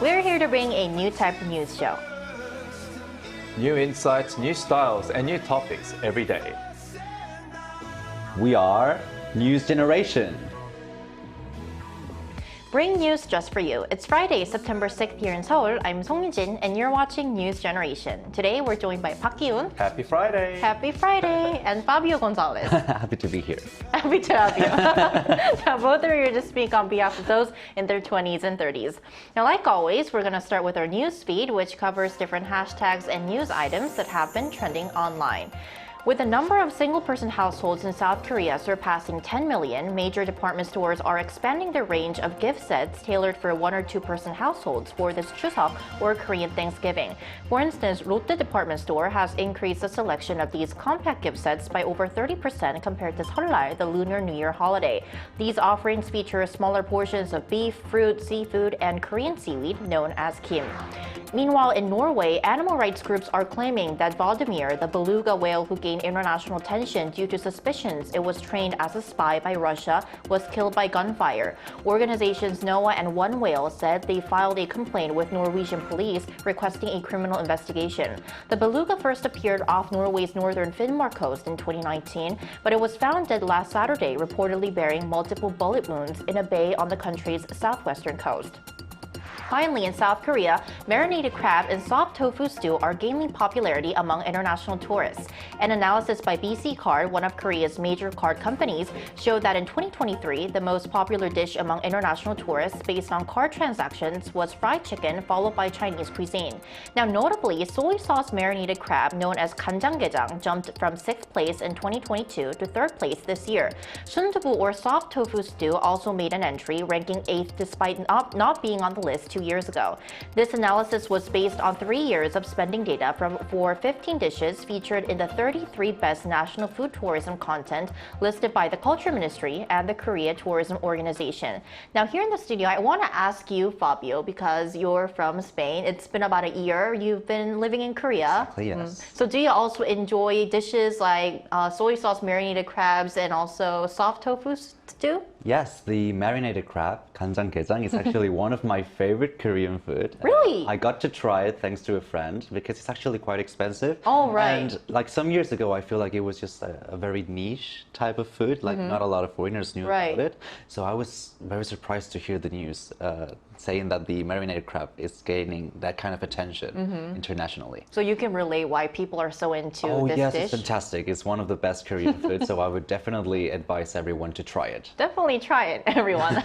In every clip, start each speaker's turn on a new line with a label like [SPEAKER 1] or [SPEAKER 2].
[SPEAKER 1] We're here to bring a new type of news show.
[SPEAKER 2] New insights, new styles, and new topics every day.
[SPEAKER 3] We are News Generation.
[SPEAKER 1] Bring news just for you. It's Friday, September 6th here in Seoul. I'm Song Yujin, and you're watching News Generation. Today, we're joined by Park Ki-un.
[SPEAKER 2] Happy Friday!
[SPEAKER 1] Happy Friday! And Fabio Gonzalez.
[SPEAKER 3] Happy to be here.
[SPEAKER 1] Happy to have you. Now, both are here to speak on behalf of those in their 20s and 30s. Now, like always, we're going to start with our news feed, which covers different hashtags and news items that have been trending online. With the number of single-person households in South Korea surpassing 10 million, major department stores are expanding their range of gift sets tailored for 1 or 2 person households for this Chuseok or Korean Thanksgiving. For instance, Lotte department store has increased the selection of these compact gift sets by over 30% compared to Seollal, the Lunar New Year holiday. These offerings feature smaller portions of beef, fruit, seafood, and Korean seaweed known as kim. Meanwhile, in Norway, animal rights groups are claiming that Vladimir, the beluga whale who gained international attention due to suspicions it was trained as a spy by Russia, was killed by gunfire. Organizations NOAA and One Whale said they filed a complaint with Norwegian police requesting a criminal investigation. The beluga first appeared off Norway's northern Finnmark coast in 2019, but it was found dead last Saturday, reportedly bearing multiple bullet wounds in a bay on the country's southwestern coast. Finally, in South Korea, marinated crab and soft tofu stew are gaining popularity among international tourists. An analysis by BC Card, one of Korea's major card companies, showed that in 2023, the most popular dish among international tourists based on card transactions was fried chicken, followed by Chinese cuisine. Now, notably, soy sauce marinated crab, known as 간장게장, jumped from 6th place in 2022 to 3rd place this year. sundubu or soft tofu stew also made an entry, ranking 8th despite not being on the list 2 years ago. This analysis was based on 3 years of spending data for 15 dishes featured in the 33 best national food tourism content listed by the Culture Ministry and the Korea Tourism Organization. Now, here in the studio, I want to ask you, Fabio, because you're from Spain. It's been about a year you've been living in Korea.
[SPEAKER 3] Exactly, yes.
[SPEAKER 1] So do you also enjoy dishes like soy sauce marinated crabs and also soft tofu stew?
[SPEAKER 3] Yes, the marinated crab, 간장게장, is actually one of my favorite Korean food.
[SPEAKER 1] Really?
[SPEAKER 3] I got to try it thanks to a friend because it's actually quite expensive.
[SPEAKER 1] Oh, right.
[SPEAKER 3] And like some years ago, I feel like it was just a very niche type of food. Like not a lot of foreigners knew about it. So I was very surprised to hear the news saying that the marinated crab is gaining that kind of attention internationally.
[SPEAKER 1] So you can relate why people are so into this
[SPEAKER 3] yes,
[SPEAKER 1] dish?
[SPEAKER 3] it's fantastic. It's one of the best Korean foods, so I would definitely advise everyone to try it.
[SPEAKER 1] Definitely try it, everyone.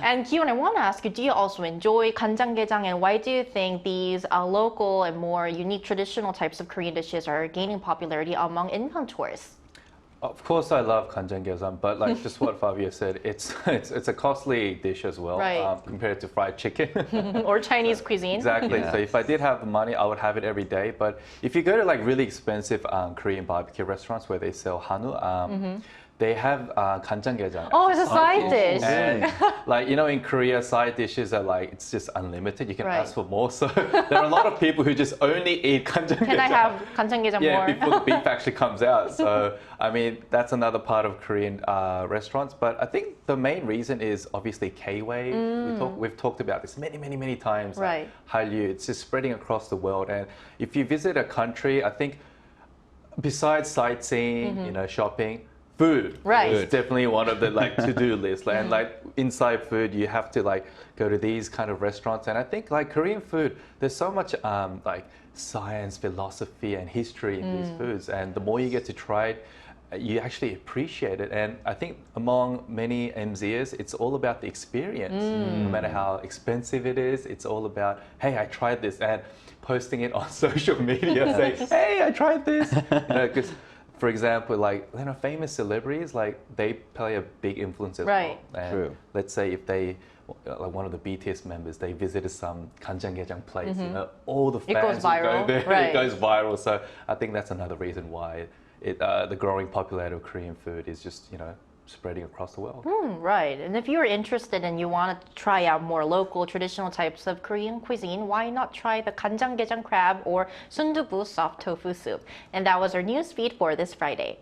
[SPEAKER 1] And Ki-un, I want to ask you, do you also enjoy 간장게장, and why do you think these local and more unique traditional types of Korean dishes are gaining popularity among inbound tourists?
[SPEAKER 2] Of course, I love 간장게장, but like just what Fabio said, it's a costly dish as well compared to fried chicken.
[SPEAKER 1] Or Chinese cuisine.
[SPEAKER 2] Exactly.
[SPEAKER 3] Yes.
[SPEAKER 2] So if I did have the money, I would have it every day. But if you go to like really expensive Korean barbecue restaurants where they sell 한우, they have 간장게장.
[SPEAKER 1] Oh, it's a side dish.
[SPEAKER 2] And like, you know, in Korea, side dishes are like, it's just unlimited. You can ask for more. So there are a lot of people who just only eat 간장게장.
[SPEAKER 1] Can I have 간장게장 more?
[SPEAKER 2] Before the beef actually comes out. So, I mean, that's another part of Korean restaurants. But I think the main reason is obviously K-Way. We've talked about this many times.
[SPEAKER 1] Right.
[SPEAKER 2] Hallyu, it's just spreading across the world. And if you visit a country, I think besides sightseeing, you know, shopping, food is definitely one of the like to-do list. And like inside food, you have to like go to these kind of restaurants. And I think like Korean food, there's so much like science, philosophy, and history in these foods. And the more you get to try it, you actually appreciate it. And I think among many MZers, it's all about the experience. No matter how expensive it is, it's all about, hey, I tried this, and posting it on social media, saying, hey, I tried this. You know, 'cause for example, like, you know, famous celebrities, like they play a big influence as well. And
[SPEAKER 3] True.
[SPEAKER 2] let's say if they, like one of the BTS members, they visited some 간장게장 place, you know, all the fans
[SPEAKER 1] goes viral.
[SPEAKER 2] will go there.
[SPEAKER 1] Right.
[SPEAKER 2] It goes viral. So I think that's another reason why the growing popularity of Korean food is just, you know, spreading across the world.
[SPEAKER 1] Right. And if you're interested and you want to try out more local traditional types of Korean cuisine, why not try the 간장게장 crab or sundubu soft tofu soup? And that was our news feed for this Friday.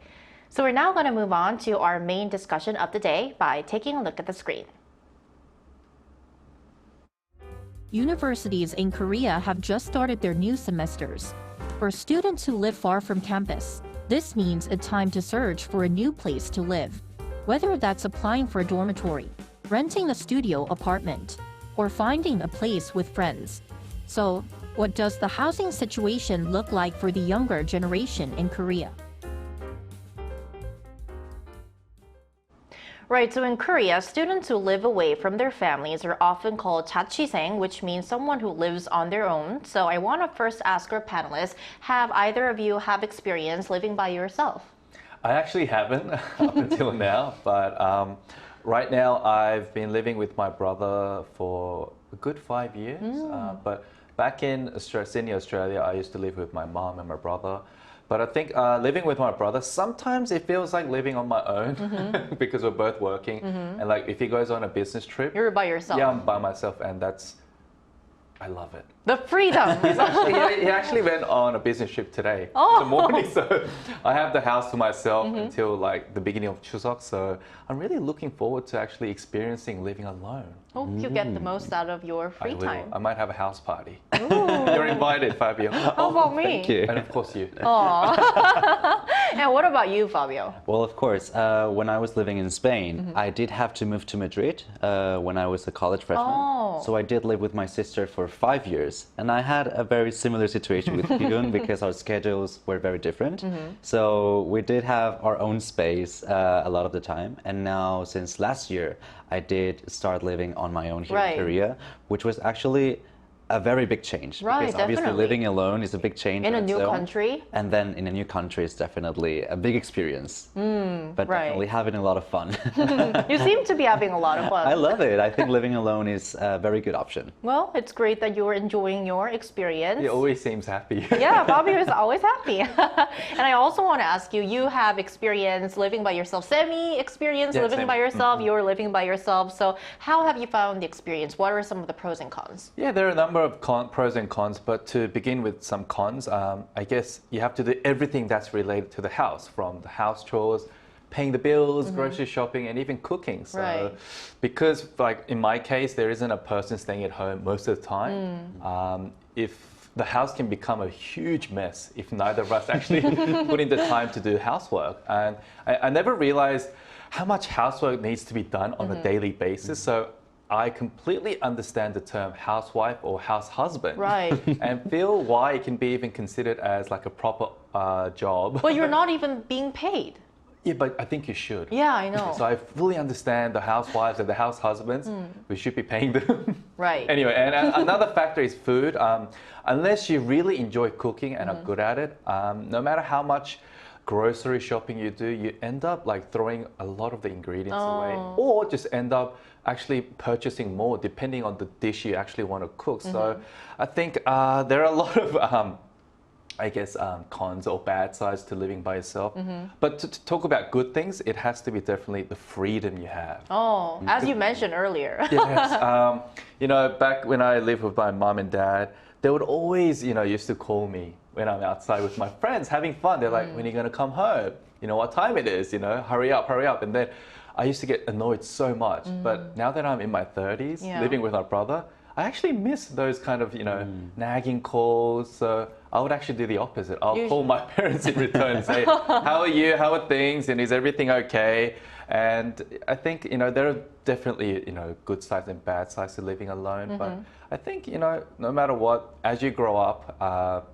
[SPEAKER 1] So we're now going to move on to our main discussion of the day by taking a look at the screen.
[SPEAKER 4] Universities in Korea have just started their new semesters. For students who live far from campus, this means a time to search for a new place to live. Whether that's applying for a dormitory, renting a studio apartment, or finding a place with friends. So, what does the housing situation look like for the younger generation in Korea?
[SPEAKER 1] Right, so in Korea, students who live away from their families are often called 자취생, which means someone who lives on their own. So I want to first ask our panelists, have either of you have experience living by yourself?
[SPEAKER 2] I actually haven't up until now, but right now I've been living with my brother for a good 5 years. But back in Sydney, Australia, I used to live with my mom and my brother. But I think living with my brother, sometimes it feels like living on my own because we're both working. And like if he goes on a business trip,
[SPEAKER 1] You're by yourself.
[SPEAKER 2] yeah, I'm by myself, and I love it.
[SPEAKER 1] The freedom.
[SPEAKER 2] He actually went on a business trip today in the morning, so I have the house to myself until like the beginning of Chuseok. So I'm really looking forward to actually experiencing living alone.
[SPEAKER 1] Hope you get the most out of your free
[SPEAKER 2] I will.
[SPEAKER 1] time.
[SPEAKER 2] I might have a house party. You're invited, Fabio.
[SPEAKER 1] How about me?
[SPEAKER 3] Thank you.
[SPEAKER 2] And of course you.
[SPEAKER 1] And what about you, Fabio?
[SPEAKER 3] Well, of course, when I was living in Spain, I did have to move to Madrid when I was a college freshman. So I did live with my sister for 5 years. And I had a very similar situation with Hyun because our schedules were very different. So we did have our own space a lot of the time. And now, since last year, I did start living on my own here in Korea, which was actually a very big change.
[SPEAKER 1] Right,
[SPEAKER 3] because obviously
[SPEAKER 1] definitely.
[SPEAKER 3] living alone is a big change.
[SPEAKER 1] In a
[SPEAKER 3] on its
[SPEAKER 1] new
[SPEAKER 3] own.
[SPEAKER 1] country.
[SPEAKER 3] And then in a new country is definitely a big experience. But
[SPEAKER 1] right.
[SPEAKER 3] definitely having a lot of fun.
[SPEAKER 1] You seem to be having a lot of fun.
[SPEAKER 3] I love it. I think living alone is a very good option.
[SPEAKER 1] Well, it's great that you're enjoying your experience.
[SPEAKER 2] He always seems happy.
[SPEAKER 1] Yeah, Fabio is always happy. And I also want to ask you, you have experience living by yourself, semi-experience living
[SPEAKER 2] semi.
[SPEAKER 1] by yourself, you're living by yourself. So how have you found the experience? What are some of the pros and cons?
[SPEAKER 2] Yeah, there are a number of pros and cons, but to begin with some cons, I guess you have to do everything that's related to the house, from the house chores, paying the bills, grocery shopping, and even cooking. So because like in my case, there isn't a person staying at home most of the time, if the house can become a huge mess if neither of us actually put in the time to do housework. And I never realized how much housework needs to be done on a daily basis. So I completely understand the term housewife or house husband.
[SPEAKER 1] Right.
[SPEAKER 2] And feel why it can be even considered as like a proper job.
[SPEAKER 1] But you're not even being paid.
[SPEAKER 2] Yeah, but I think you should.
[SPEAKER 1] Yeah, I know.
[SPEAKER 2] So I fully understand the housewives and the house husbands. We should be paying them.
[SPEAKER 1] Right.
[SPEAKER 2] Anyway, and another factor is food. Unless you really enjoy cooking and are good at it, no matter how much grocery shopping you do, you end up like throwing a lot of the ingredients away, or just end up actually purchasing more depending on the dish you actually want to cook. So I think there are a lot of cons or bad sides to living by yourself. But to talk about good things, it has to be definitely the freedom you have.
[SPEAKER 1] Oh, as you mentioned earlier.
[SPEAKER 2] Yes. You know, back when I lived with my mom and dad, they would always, used to call me when I'm outside with my friends having fun. They're like, when are you going to come home? You know what time it is? Hurry up, hurry up. And then I used to get annoyed so much. But now that I'm in my 30s, living with my brother, I actually miss those kind of, nagging calls. So I would actually do the opposite. I'll call my parents in return and say, how are you? How are things? And is everything okay? And I think, there are definitely, good sides and bad sides to living alone. But I think, no matter what, as you grow up,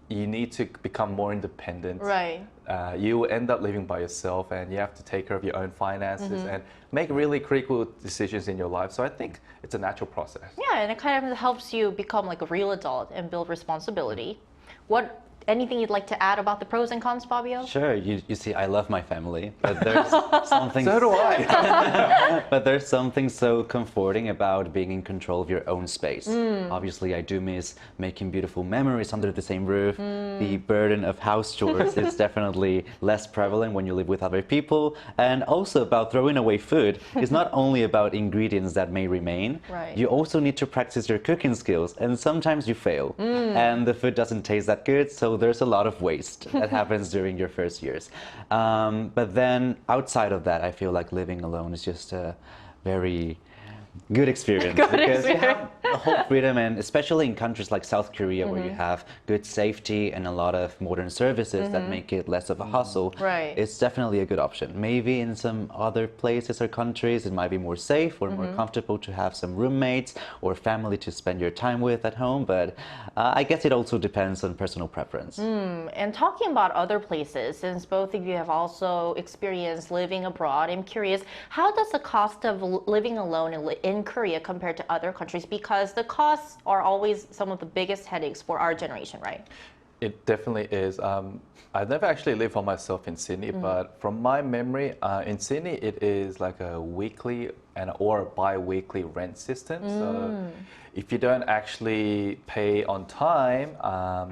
[SPEAKER 2] you need to become more independent.
[SPEAKER 1] Right.
[SPEAKER 2] You will end up living by yourself, and you have to take care of your own finances and make really critical decisions in your life. So I think it's a natural process.
[SPEAKER 1] Yeah, and it kind of helps you become like a real adult and build responsibility. Anything you'd like to add about the pros and cons, Fabio?
[SPEAKER 3] Sure. You see, I love my family, but there's something.
[SPEAKER 2] So do I.
[SPEAKER 3] But there's something so comforting about being in control of your own space. Obviously, I do miss making beautiful memories under the same roof. The burden of house chores is definitely less prevalent when you live with other people. And also about throwing away food is not only about ingredients that may remain.
[SPEAKER 1] Right.
[SPEAKER 3] You also need to practice your cooking skills, and sometimes you fail, and the food doesn't taste that good. So there's a lot of waste that happens during your first years. But then outside of that, I feel like living alone is just a very good experience. You have the whole freedom, and especially in countries like South Korea, where you have good safety and a lot of modern services that make it less of a hassle, it's definitely a good option. Maybe in some other places or countries, it might be more safe or more comfortable to have some roommates or family to spend your time with at home, but I guess it also depends on personal preference.
[SPEAKER 1] And talking about other places, since both of you have also experienced living abroad, I'm curious, how does the cost of living alone in Korea compare to other countries? Because the costs are always some of the biggest headaches for our generation, right?
[SPEAKER 2] It definitely is. I've never actually lived for myself in Sydney, but from my memory, in Sydney, it is like a weekly or bi-weekly rent system. So if you don't actually pay on time,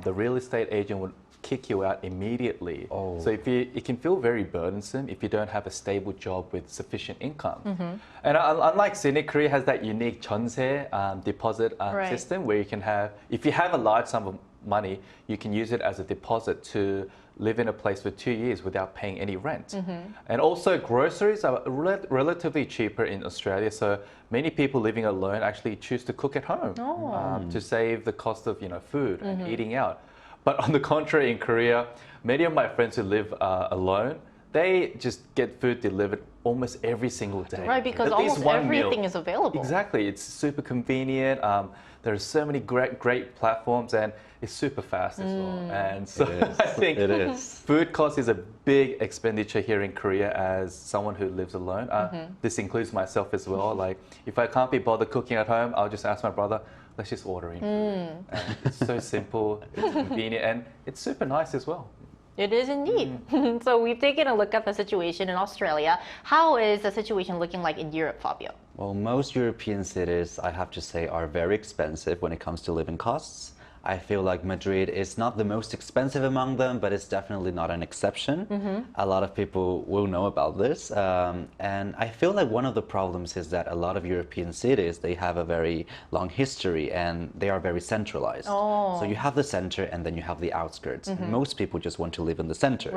[SPEAKER 2] the real estate agent would kick you out immediately. So it can feel very burdensome if you don't have a stable job with sufficient income. And unlike Sydney, Korea has that unique 전세 deposit system where you can have, if you have a large sum of money, you can use it as a deposit to live in a place for 2 years without paying any rent. And also groceries are relatively cheaper in Australia, so many people living alone actually choose to cook at home to save the cost of food and eating out. But on the contrary, in Korea, many of my friends who live alone, they just get food delivered almost every single day.
[SPEAKER 1] Right, because almost everything is available.
[SPEAKER 2] Exactly, it's super convenient. There are so many great platforms, and it's super fast as well. And so I think food cost is a big expenditure here in Korea as someone who lives alone. This includes myself as well. Like, if I can't be bothered cooking at home, I'll just ask my brother, let's just order in food. And it's so simple, it's convenient, and it's super nice as well.
[SPEAKER 1] It is indeed. So we've taken a look at the situation in Australia. How is the situation looking like in Europe, Fabio?
[SPEAKER 3] Well, most European cities, I have to say, are very expensive when it comes to living costs. I feel like Madrid is not the most expensive among them, but it's definitely not an exception. A lot of people will know about this. And I feel like one of the problems is that a lot of European cities, they have a very long history and they are very centralized. So you have the center and then you have the outskirts. And most people just want to live in the center,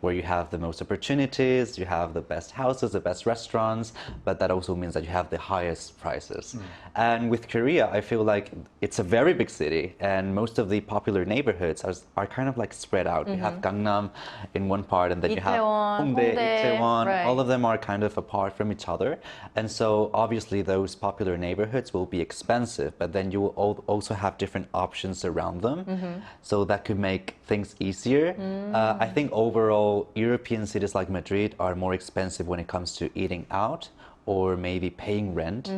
[SPEAKER 3] where you have the most opportunities, you have the best houses, the best restaurants, but that also means that you have the highest prices. And with Korea, I feel like it's a very big city, and most of the popular neighborhoods are kind of like spread out. You have Gangnam in one part, and then you have Hongdae, Itaewon. All of them are kind of apart from each other. And so obviously those popular neighborhoods will be expensive, but then you will also have different options around them. So that could make things easier. I think overall, European cities like Madrid are more expensive when it comes to eating out or maybe paying rent.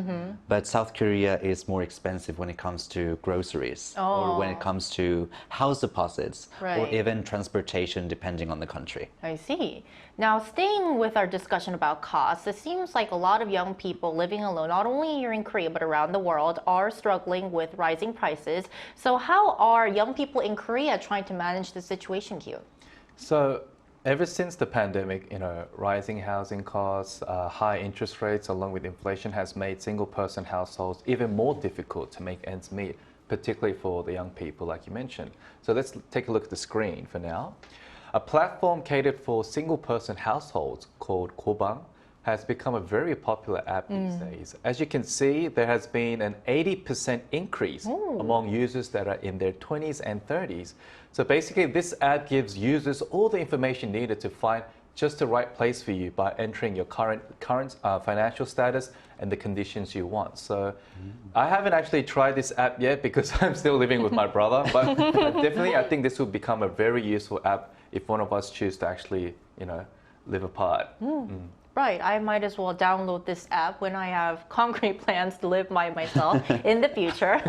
[SPEAKER 3] But South Korea is more expensive when it comes to groceries or when it comes to house deposits or even transportation, depending on the country.
[SPEAKER 1] I see. Now, staying with our discussion about costs, it seems like a lot of young people living alone, not only here in Korea, but around the world, are struggling with rising prices. So how are young people in Korea trying to manage the situation, Kyu?
[SPEAKER 2] So ever since the pandemic, rising housing costs, high interest rates, along with inflation, has made single-person households even more difficult to make ends meet, particularly for the young people, like you mentioned. So let's take a look at the screen for now. A platform catered for single-person households called Gobang has become a very popular app these days. As you can see, there has been an 80% increase among users that are in their 20s and 30s. So basically, this app gives users all the information needed to find just the right place for you by entering your current financial status and the conditions you want. So I haven't actually tried this app yet because I'm still living with my brother, but definitely I think this will become a very useful app if one of us choose to actually, live apart.
[SPEAKER 1] Right, I might as well download this app when I have concrete plans to live by myself in the future.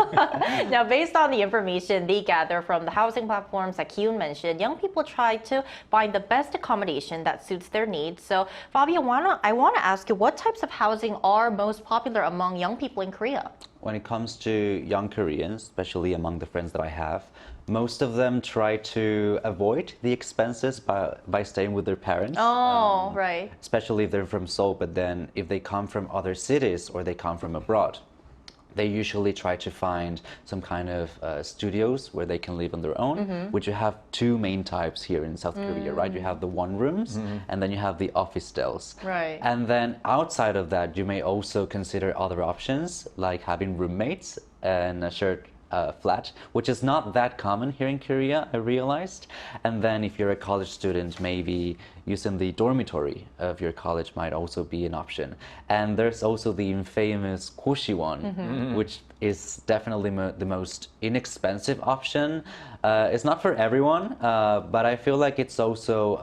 [SPEAKER 1] Now, based on the information they gather from the housing platforms that Kyun mentioned, young people try to find the best accommodation that suits their needs. So, Fabio, I want to ask you, what types of housing are most popular among young people in Korea?
[SPEAKER 3] When it comes to young Koreans, especially among the friends that I have, most of them try to avoid the expenses by staying with their parents.
[SPEAKER 1] Right.
[SPEAKER 3] Especially if they're from Seoul, but then if they come from other cities or they come from abroad. they usually try to find some kind of studios where they can live on their own, which you have two main types here in South Korea, right? You have the one rooms and then you have the office dells.
[SPEAKER 1] Right.
[SPEAKER 3] And then outside of that, you may also consider other options like having roommates and a shared flat, which is not that common here in Korea, I realized. And then if you're a college student, maybe using the dormitory of your college might also be an option. And there's also the infamous 고시원, which is definitely the most inexpensive option. It's not for everyone, but I feel like it's also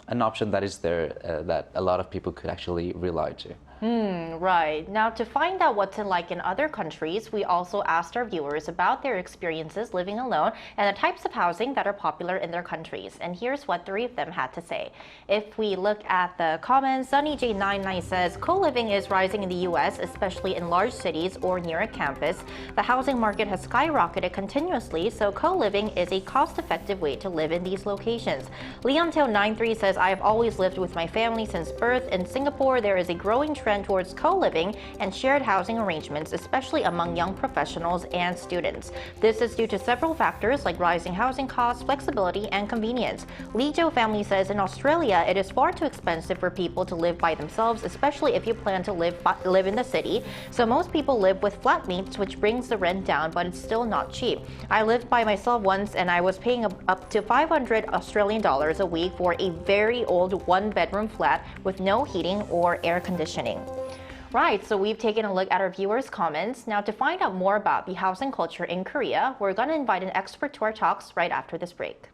[SPEAKER 3] an option that is there that a lot of people could actually rely to.
[SPEAKER 1] Right. Now, to find out what's it like in other countries, we also asked our viewers about their experiences living alone and the types of housing that are popular in their countries. And here's what 3 of them had to say. If we look at the comments, SunnyJ99 says, co-living is rising in the US, especially in large cities or near a campus. The housing market has skyrocketed continuously, so co-living is a cost-effective way to live in these locations. Leontail93 says, I have always lived with my family since birth. In Singapore, there is a growing trend towards co-living and shared housing arrangements, especially among young professionals and students. This is due to several factors like rising housing costs, flexibility, and convenience. Lee Jo family says in Australia, it is far too expensive for people to live by themselves, especially if you plan to live in the city. So most people live with flatmates, which brings the rent down, but it's still not cheap. I lived by myself once and I was paying up to 500 Australian dollars a week for a very old one-bedroom flat with no heating or air conditioning. Right, so we've taken a look at our viewers' comments. Now, to find out more about the housing culture in Korea, we're going to invite an expert to our talks right after this break.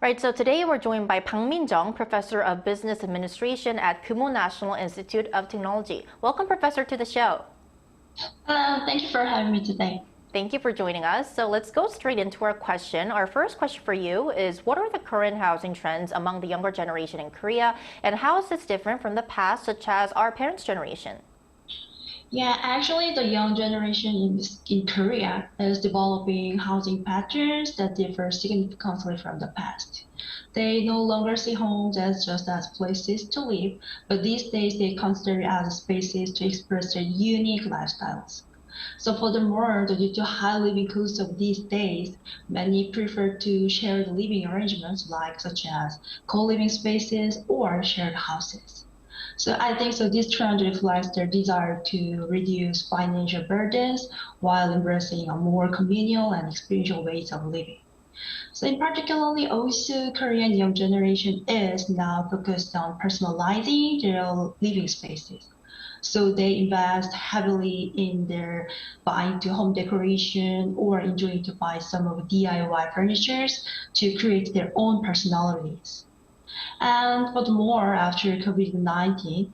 [SPEAKER 1] Right, so today we're joined by Bang Min-jung, Professor of Business Administration at Kumo National Institute of Technology. Welcome, Professor, to the show.
[SPEAKER 5] Hello, thank you for having me today.
[SPEAKER 1] Thank you for joining us. So let's go straight into our question. Our first question for you is, what are the current housing trends among the younger generation in Korea, and how is this different from the past, such as our parents' generation?
[SPEAKER 5] Yeah, actually, the young generation in Korea is developing housing patterns that differ significantly from the past. They no longer see homes as just as places to live, but these days they consider it as spaces to express their unique lifestyles. So furthermore, due to high living costs of these days, many prefer to share living arrangements such as co-living spaces or shared houses. So I think this trend reflects their desire to reduce financial burdens while embracing a more communal and experiential ways of living. So in particularly also Korean young generation is now focused on personalizing their living spaces. So they invest heavily in their buying to home decoration or enjoying to buy some of DIY furnitures to create their own personalities. And furthermore, after COVID-19,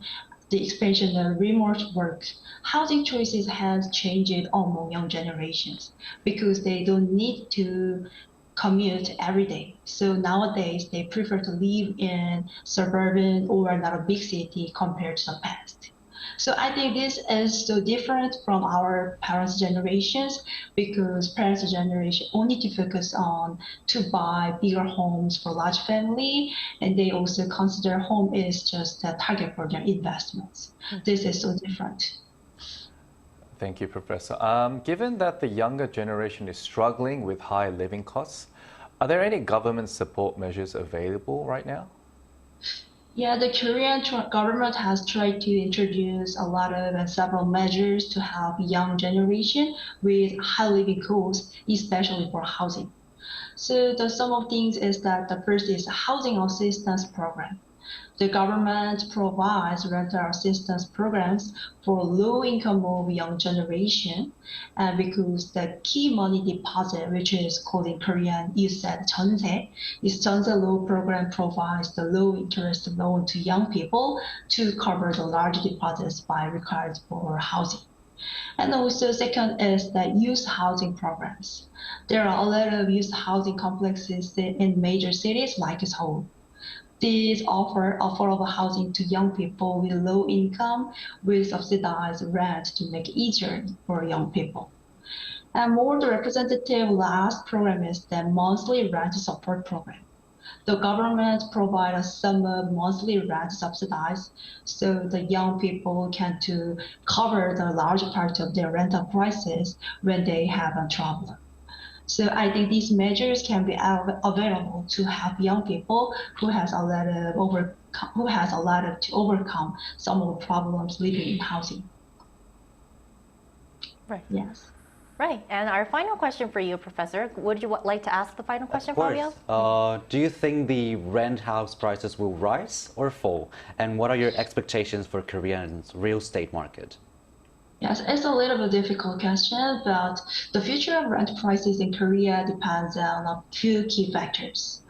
[SPEAKER 5] the expansion of remote work, housing choices has changed among young generations because they don't need to commute every day. So nowadays, they prefer to live in suburban or not a big city compared to the past. So I think this is so different from our parents' generations because parents' generation only to focus on to buy bigger homes for large family, and they also consider home is just a target for their investments. This is so different.
[SPEAKER 2] Thank you, Professor. Given that the younger generation is struggling with high living costs, are there any government support measures available right now?
[SPEAKER 5] Yeah, the Korean government has tried to introduce a lot of and several measures to help young generation with high living costs, especially for housing. So some of things is that the first is a housing assistance program. The government provides rental assistance programs for low-income of young generation, and because the key money deposit, which is called in Korean, you said 전세, this 전세 loan program provides the low-interest loan to young people to cover the large deposits by required for housing. And also second is the youth housing programs. There are a lot of youth housing complexes in major cities like Seoul. These offer affordable housing to young people with low income with subsidized rent to make it easier for young people. And more the representative last program is the monthly rent support program. The government provides a sum of monthly rent subsidized so the young people can to cover the large part of their rental prices when they have a trouble. So I think these measures can be available to help young people who has a lot to overcome some of the problems living in housing.
[SPEAKER 1] Right.
[SPEAKER 5] Yes.
[SPEAKER 1] Right. And our final question for you, Professor. Would you like to ask the final question, Fabio?
[SPEAKER 3] Do you think the rent house prices will rise or fall? And what are your expectations for Korea's real estate market?
[SPEAKER 5] Yes, it's a little bit difficult question, but the future of rent prices in Korea depends on a few key factors.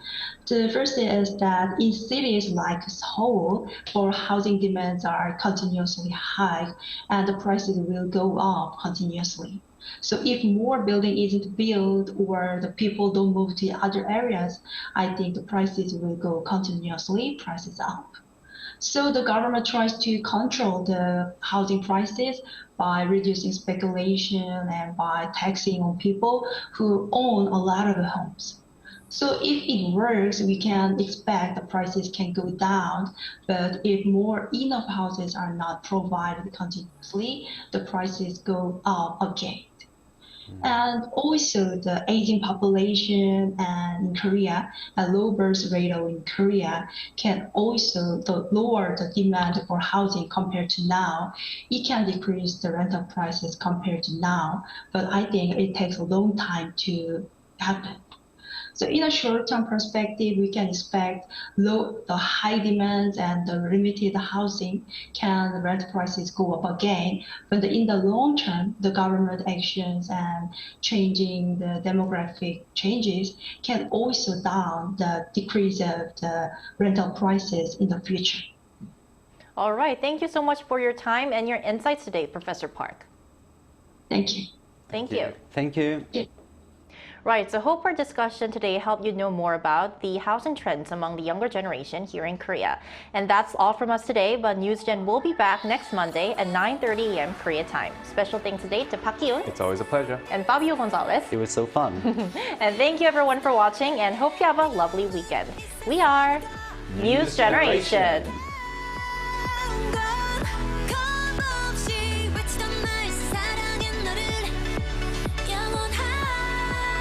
[SPEAKER 5] The first is that in cities like Seoul, where housing demands are continuously high and the prices will go up continuously. So if more building isn't built or the people don't move to other areas, I think the prices will go continuously prices up. So the government tries to control the housing prices by reducing speculation and by taxing on people who own a lot of homes. So if it works, we can expect the prices can go down, but if more enough houses are not provided continuously, the prices go up again. And also the aging population and in Korea, a low birth rate in Korea can also lower the demand for housing compared to now. It can decrease the rental prices compared to now, but I think it takes a long time to happen. So in a short-term perspective, we can expect the high demands and the limited housing can rent prices go up again. But in the long term, the government actions and changing the demographic changes can also down the decrease of the rental prices in the future.
[SPEAKER 1] All right. Thank you so much for your time and your insights today, Professor Park.
[SPEAKER 5] Thank you.
[SPEAKER 1] Thank you.
[SPEAKER 3] Thank you.
[SPEAKER 1] Right, so hope our discussion today helped you know more about the housing trends among the younger generation here in Korea. And that's all from us today, but NewsGen will be back next Monday at 9:30 a.m. Korea time. Special thanks today to Park Ki-un
[SPEAKER 2] It's always a pleasure.
[SPEAKER 1] and Fabio Gonzalez.
[SPEAKER 3] It was so fun.
[SPEAKER 1] And thank you everyone for watching and hope you have a lovely weekend. We are News Generation.